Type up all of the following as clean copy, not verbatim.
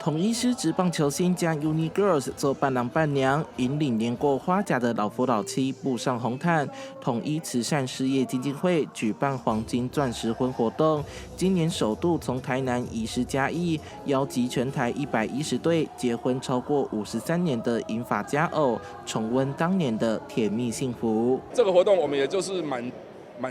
统一狮职棒球星将 Uni Girls 做伴郎伴娘，引领年过花甲的老夫老妻步上红毯。统一慈善事业基金会举办黄金钻石婚活动，今年首度从台南移师嘉义，邀集全台110对结婚超过53年的银发佳偶，重温当年的甜蜜幸福。这个活动我们也就是满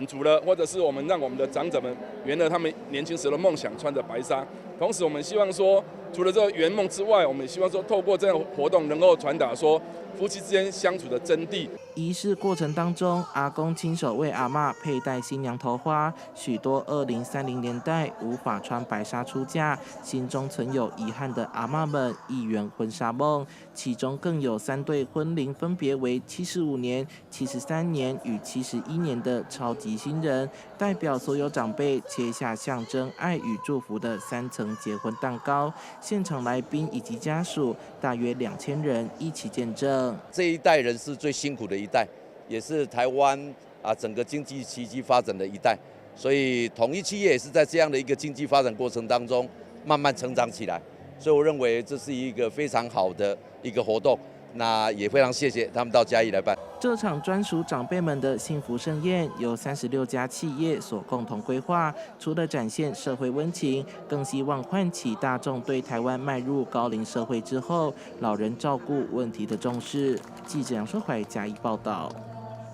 足了，或者是我们让我们的长者们圆了他们年轻时的梦想，穿着白纱。同时，我们希望说，除了这个圆梦之外，我们也希望说，透过这样的活动，能够传达说夫妻之间相处的真谛。仪式过程当中，阿公亲手为阿嬷佩戴新娘头花，许多2030年代无法穿白纱出嫁，心中存有遗憾的阿嬷们一圆婚纱梦。其中更有3对婚龄分别为75年、73年与71年的超级新人，代表所有长辈切下象征爱与祝福的3层结婚蛋糕。现场来宾以及家属大约2000人一起见证。这一代人是最辛苦的一代，也是台湾整个经济奇迹发展的一代，所以统一企业也是在这样的一个经济发展过程当中慢慢成长起来，所以我认为这是一个非常好的一个活动。那也非常谢谢他们到嘉义来办这场专属长辈们的幸福盛宴，由36家企业所共同规划。除了展现社会温情，更希望唤起大众对台湾迈入高龄社会之后，老人照顾问题的重视。记者杨淑怀嘉义报道。